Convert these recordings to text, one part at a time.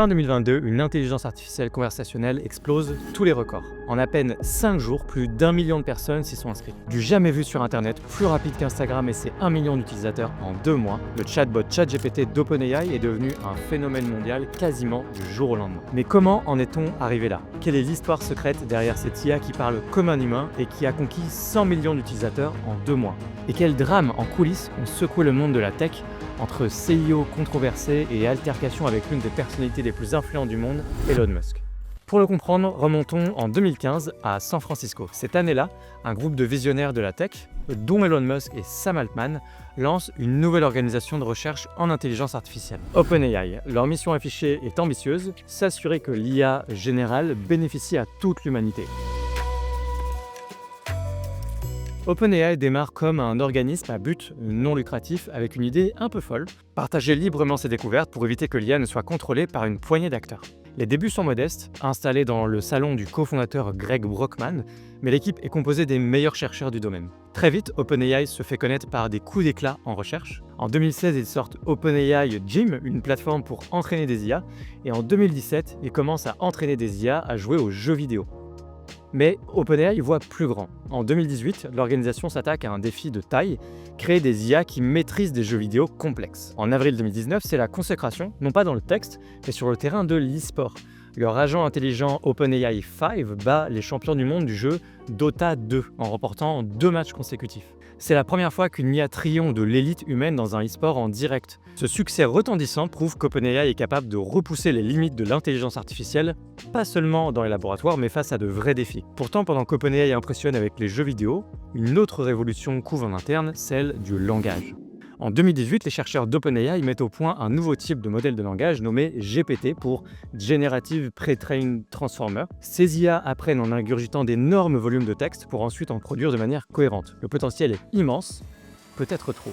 Fin 2022, une intelligence artificielle conversationnelle explose tous les records. En à peine 5 jours, plus d'1 million de personnes s'y sont inscrites. Du jamais vu sur Internet, plus rapide qu'Instagram et ses 1 million d'utilisateurs en 2 mois, le chatbot ChatGPT d'OpenAI est devenu un phénomène mondial quasiment du jour au lendemain. Mais comment en est-on arrivé là? Quelle est l'histoire secrète derrière cette IA qui parle comme un humain et qui a conquis 100 millions d'utilisateurs en 2 mois? Et quels drames en coulisses ont secoué le monde de la tech entre CEO controversés et altercations avec l'une des personnalités les plus influentes du monde, Elon Musk? Pour le comprendre, remontons en 2015 à San Francisco. Cette année-là, un groupe de visionnaires de la tech, dont Elon Musk et Sam Altman, lance une nouvelle organisation de recherche en intelligence artificielle, OpenAI. Leur mission affichée est ambitieuse, s'assurer que l'IA générale bénéficie à toute l'humanité. OpenAI démarre comme un organisme à but non lucratif avec une idée un peu folle, partager librement ses découvertes pour éviter que l'IA ne soit contrôlée par une poignée d'acteurs. Les débuts sont modestes, installés dans le salon du cofondateur Greg Brockman, mais l'équipe est composée des meilleurs chercheurs du domaine. Très vite, OpenAI se fait connaître par des coups d'éclat en recherche. En 2016, ils sortent OpenAI Gym, une plateforme pour entraîner des IA, et en 2017, ils commencent à entraîner des IA à jouer aux jeux vidéo. Mais OpenAI voit plus grand. En 2018, l'organisation s'attaque à un défi de taille, créer des IA qui maîtrisent des jeux vidéo complexes. En avril 2019, c'est la consécration, non pas dans le texte, mais sur le terrain de l'e-sport. Leur agent intelligent OpenAI 5 bat les champions du monde du jeu Dota 2 en remportant 2 matchs consécutifs. C'est la première fois qu'une IA triomphe de l'élite humaine dans un e-sport en direct. Ce succès retentissant prouve qu'OpenAI est capable de repousser les limites de l'intelligence artificielle, pas seulement dans les laboratoires, mais face à de vrais défis. Pourtant, pendant qu'OpenAI impressionne avec les jeux vidéo, une autre révolution couve en interne, celle du langage. En 2018, les chercheurs d'OpenAI mettent au point un nouveau type de modèle de langage nommé GPT pour Generative Pre-trained Transformer. Ces IA apprennent en ingurgitant d'énormes volumes de texte pour ensuite en produire de manière cohérente. Le potentiel est immense, peut-être trop.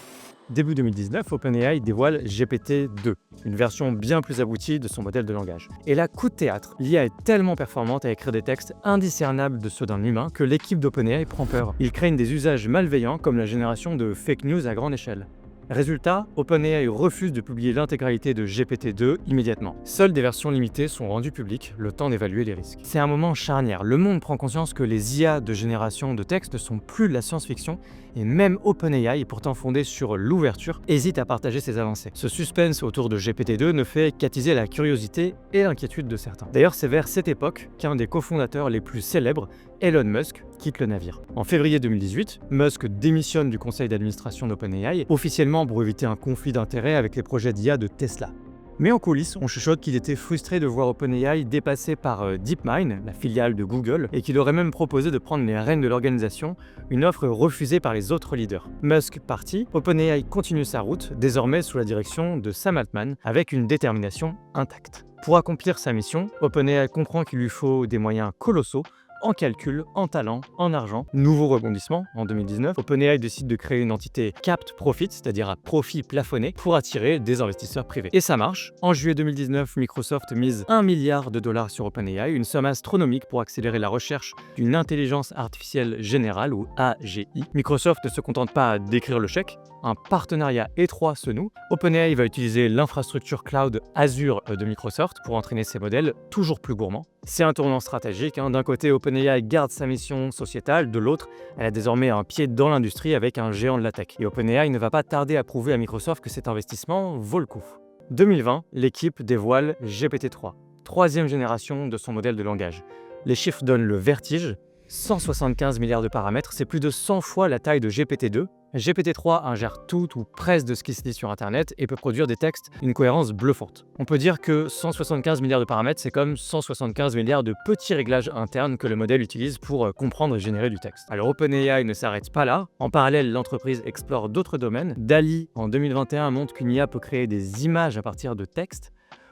Début 2019, OpenAI dévoile GPT-2, une version bien plus aboutie de son modèle de langage. Et là, coup de théâtre, l'IA est tellement performante à écrire des textes indiscernables de ceux d'un humain que l'équipe d'OpenAI prend peur. Ils craignent des usages malveillants comme la génération de fake news à grande échelle. Résultat, OpenAI refuse de publier l'intégralité de GPT-2 immédiatement. Seules des versions limitées sont rendues publiques, le temps d'évaluer les risques. C'est un moment charnière. Le monde prend conscience que les IA de génération de texte ne sont plus de la science-fiction et même OpenAI, pourtant fondée sur l'ouverture, hésite à partager ses avancées. Ce suspense autour de GPT-2 ne fait qu'attiser la curiosité et l'inquiétude de certains. D'ailleurs, c'est vers cette époque qu'un des cofondateurs les plus célèbres, Elon Musk, quitte le navire. En février 2018, Musk démissionne du conseil d'administration d'OpenAI, officiellement pour éviter un conflit d'intérêts avec les projets d'IA de Tesla. Mais en coulisses, on chuchote qu'il était frustré de voir OpenAI dépassé par DeepMind, la filiale de Google, et qu'il aurait même proposé de prendre les rênes de l'organisation, une offre refusée par les autres leaders. Musk parti, OpenAI continue sa route, désormais sous la direction de Sam Altman, avec une détermination intacte. Pour accomplir sa mission, OpenAI comprend qu'il lui faut des moyens colossaux, en calcul, en talent, en argent. Nouveau rebondissement, en 2019, OpenAI décide de créer une entité capped profit, c'est-à-dire à profit plafonné, pour attirer des investisseurs privés. Et ça marche. En juillet 2019, Microsoft mise $1 milliard sur OpenAI, une somme astronomique pour accélérer la recherche d'une intelligence artificielle générale, ou AGI. Microsoft ne se contente pas d'écrire le chèque, un partenariat étroit se noue. OpenAI va utiliser l'infrastructure cloud Azure de Microsoft pour entraîner ses modèles toujours plus gourmands. C'est un tournant stratégique. D'un côté, OpenAI garde sa mission sociétale, de l'autre, elle a désormais un pied dans l'industrie avec un géant de la tech. Et OpenAI ne va pas tarder à prouver à Microsoft que cet investissement vaut le coup. 2020, l'équipe dévoile GPT-3, troisième génération de son modèle de langage. Les chiffres donnent le vertige. 175 milliards de paramètres, c'est plus de 100 fois la taille de GPT-2. GPT-3 ingère tout ou presque de ce qui se dit sur Internet et peut produire des textes d'une cohérence bluffante. On peut dire que 175 milliards de paramètres, c'est comme 175 milliards de petits réglages internes que le modèle utilise pour comprendre et générer du texte. Alors OpenAI ne s'arrête pas là. En parallèle, l'entreprise explore d'autres domaines. DALL-E, en 2021, montre qu'une IA peut créer des images à partir de textes,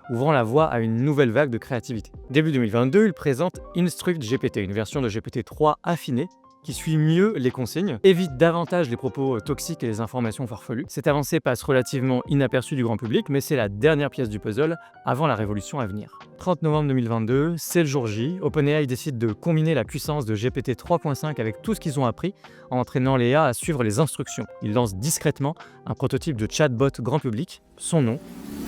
ouvrant la voie à une nouvelle vague de créativité. Début 2022, il présente InstructGPT, une version de GPT-3 affinée qui suit mieux les consignes, évite davantage les propos toxiques et les informations farfelues. Cette avancée passe relativement inaperçue du grand public, mais c'est la dernière pièce du puzzle avant la révolution à venir. 30 novembre 2022, c'est le jour J. OpenAI décide de combiner la puissance de GPT 3.5 avec tout ce qu'ils ont appris en entraînant les IA à suivre les instructions. Ils lancent discrètement un prototype de chatbot grand public, son nom,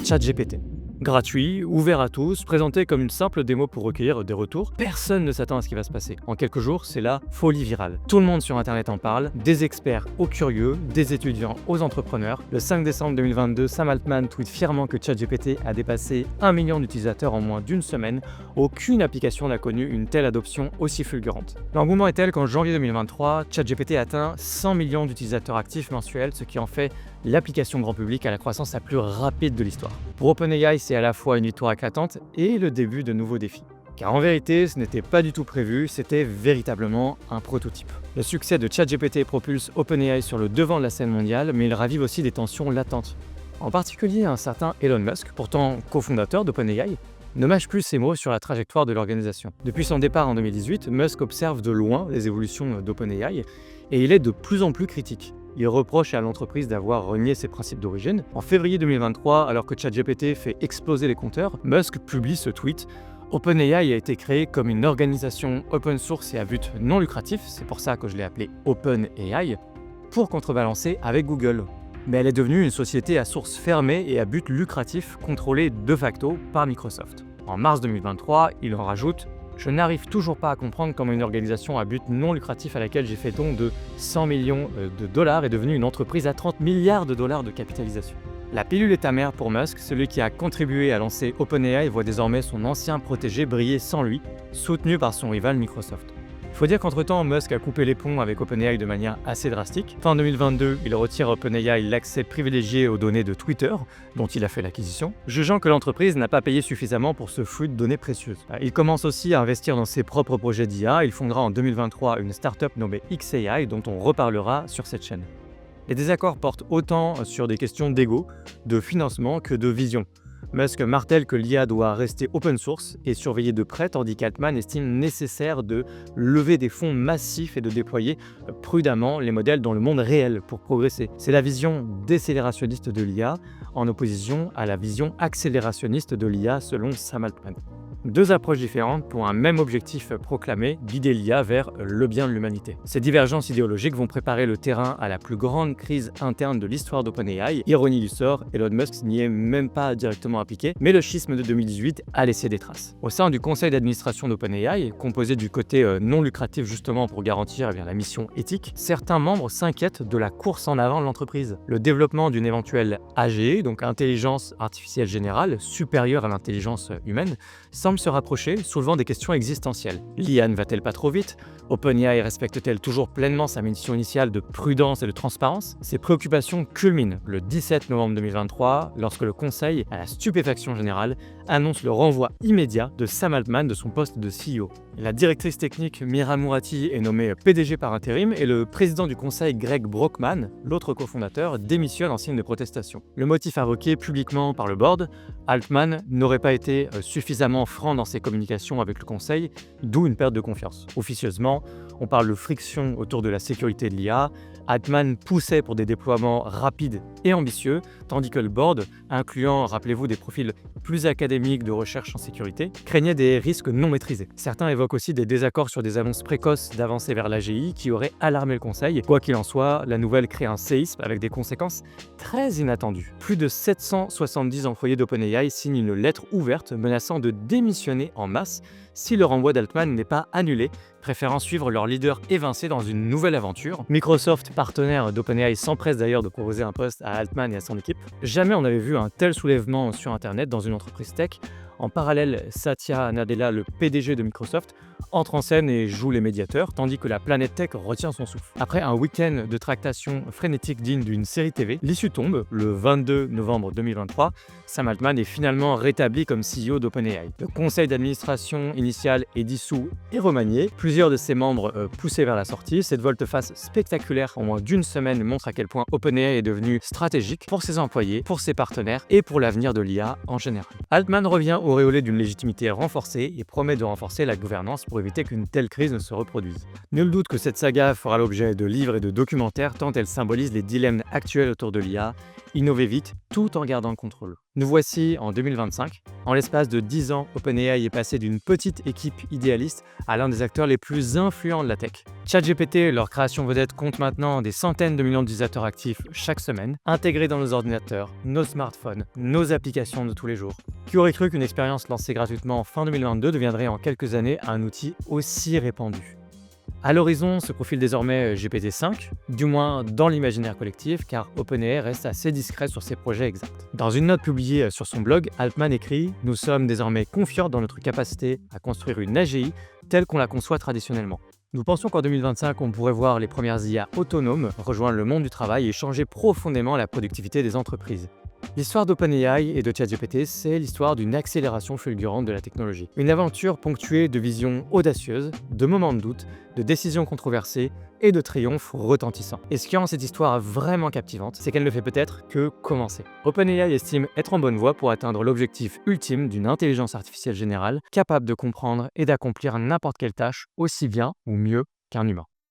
ChatGPT. Gratuit, ouvert à tous, présenté comme une simple démo pour recueillir des retours, personne ne s'attend à ce qui va se passer. En quelques jours, c'est la folie virale. Tout le monde sur internet en parle, des experts aux curieux, des étudiants aux entrepreneurs. Le 5 décembre 2022, Sam Altman tweet fièrement que ChatGPT a dépassé 1 million d'utilisateurs en moins d'une semaine. Aucune application n'a connu une telle adoption aussi fulgurante. L'engouement est tel qu'en janvier 2023, ChatGPT atteint 100 millions d'utilisateurs actifs mensuels, ce qui en fait l'application grand public à la croissance la plus rapide de l'histoire. Pour OpenAI, c'est à la fois une victoire éclatante et le début de nouveaux défis. Car en vérité, ce n'était pas du tout prévu, c'était véritablement un prototype. Le succès de ChatGPT propulse OpenAI sur le devant de la scène mondiale, mais il ravive aussi des tensions latentes. En particulier, un certain Elon Musk, pourtant cofondateur d'OpenAI, ne mâche plus ses mots sur la trajectoire de l'organisation. Depuis son départ en 2018, Musk observe de loin les évolutions d'OpenAI et il est de plus en plus critique. Il reproche à l'entreprise d'avoir renié ses principes d'origine. En février 2023, alors que ChatGPT fait exploser les compteurs, Musk publie ce tweet: OpenAI a été créé comme une organisation open source et à but non lucratif, c'est pour ça que je l'ai appelée OpenAI, pour contrebalancer avec Google. Mais elle est devenue une société à source fermée et à but lucratif, contrôlée de facto par Microsoft. En mars 2023, il en rajoute: je n'arrive toujours pas à comprendre comment une organisation à but non lucratif à laquelle j'ai fait don de 100 millions de dollars est devenue une entreprise à 30 milliards de dollars de capitalisation. La pilule est amère pour Musk, celui qui a contribué à lancer OpenAI voit désormais son ancien protégé briller sans lui, soutenu par son rival Microsoft. Il faut dire qu'entre-temps, Musk a coupé les ponts avec OpenAI de manière assez drastique. Fin 2022, il retire à OpenAI l'accès privilégié aux données de Twitter, dont il a fait l'acquisition, jugeant que l'entreprise n'a pas payé suffisamment pour ce flux de données précieuses. Il commence aussi à investir dans ses propres projets d'IA. Il fondera en 2023 une start-up nommée XAI, dont on reparlera sur cette chaîne. Les désaccords portent autant sur des questions d'ego, de financement que de vision. Musk martèle que l'IA doit rester open source et surveillée de près, tandis qu'Altman estime nécessaire de lever des fonds massifs et de déployer prudemment les modèles dans le monde réel pour progresser. C'est la vision décélérationniste de l'IA en opposition à la vision accélérationniste de l'IA selon Sam Altman. Deux approches différentes pour un même objectif proclamé, guider l'IA vers le bien de l'humanité. Ces divergences idéologiques vont préparer le terrain à la plus grande crise interne de l'histoire d'OpenAI. Ironie du sort, Elon Musk n'y est même pas directement impliqué, mais le schisme de 2018 a laissé des traces. Au sein du conseil d'administration d'OpenAI, composé du côté non lucratif justement pour garantir la mission éthique, certains membres s'inquiètent de la course en avant de l'entreprise. Le développement d'une éventuelle AGE, donc intelligence artificielle générale, supérieure à l'intelligence humaine, semble se rapprocher, soulevant des questions existentielles. L'IA ne va-t-elle pas trop vite? OpenAI respecte-t-elle toujours pleinement sa mission initiale de prudence et de transparence? Ces préoccupations culminent le 17 novembre 2023, lorsque le Conseil, à la stupéfaction générale, annonce le renvoi immédiat de Sam Altman de son poste de CEO. La directrice technique Mira Murati est nommée PDG par intérim et le président du Conseil Greg Brockman, l'autre cofondateur, démissionne en signe de protestation. Le motif invoqué publiquement par le board: Altman n'aurait pas été suffisamment franc dans ses communications avec le Conseil, d'où une perte de confiance. Officieusement, on parle de friction autour de la sécurité de l'IA. Altman poussait pour des déploiements rapides et ambitieux, tandis que le board, incluant, rappelez-vous, des profils plus académiques de recherche en sécurité, craignait des risques non maîtrisés. Certains évoquent aussi des désaccords sur des annonces précoces d'avancée vers l'AGI qui auraient alarmé le Conseil. Quoi qu'il en soit, la nouvelle crée un séisme avec des conséquences très inattendues. Plus de 770 employés d'OpenAI signent une lettre ouverte menaçant de démissionner en masse si le renvoi d'Altman n'est pas annulé, préférant suivre leur leader évincé dans une nouvelle aventure. Microsoft, partenaire d'OpenAI, s'empresse d'ailleurs de proposer un poste à Altman et à son équipe. Jamais on n'avait vu un tel soulèvement sur Internet dans une entreprise tech. En parallèle, Satya Nadella, le PDG de Microsoft, entre en scène et joue les médiateurs, tandis que la planète tech retient son souffle. Après un week-end de tractation frénétique digne d'une série TV, l'issue tombe. Le 22 novembre 2023, Sam Altman est finalement rétabli comme CEO d'OpenAI. Le conseil d'administration initial est dissous et remanié. Plusieurs de ses membres poussés vers la sortie. Cette volte-face spectaculaire en moins d'une semaine montre à quel point OpenAI est devenu stratégique pour ses employés, pour ses partenaires et pour l'avenir de l'IA en général. Altman revient auréolé d'une légitimité renforcée et promet de renforcer la gouvernance pour éviter qu'une telle crise ne se reproduise. Nul doute que cette saga fera l'objet de livres et de documentaires tant elle symbolise les dilemmes actuels autour de l'IA. innover vite tout en gardant le contrôle. Nous voici en 2025. En l'espace de 10 ans, OpenAI est passé d'une petite équipe idéaliste à l'un des acteurs les plus influents de la tech. ChatGPT, leur création vedette, compte maintenant des centaines de millions d'utilisateurs actifs chaque semaine, intégrés dans nos ordinateurs, nos smartphones, nos applications de tous les jours. Qui aurait cru qu'une expérience lancée gratuitement en fin 2022 deviendrait en quelques années un outil aussi répandu? À l'horizon se profile désormais GPT-5, du moins dans l'imaginaire collectif, car OpenAI reste assez discret sur ses projets exacts. Dans une note publiée sur son blog, Altman écrit « Nous sommes désormais confiants dans notre capacité à construire une AGI telle qu'on la conçoit traditionnellement. Nous pensions qu'en 2025, on pourrait voir les premières IA autonomes rejoindre le monde du travail et changer profondément la productivité des entreprises. » L'histoire d'OpenAI et de ChatGPT, c'est l'histoire d'une accélération fulgurante de la technologie. Une aventure ponctuée de visions audacieuses, de moments de doute, de décisions controversées et de triomphes retentissants. Et ce qui rend cette histoire vraiment captivante, c'est qu'elle ne fait peut-être que commencer. OpenAI estime être en bonne voie pour atteindre l'objectif ultime d'une intelligence artificielle générale capable de comprendre et d'accomplir n'importe quelle tâche aussi bien ou mieux qu'un humain.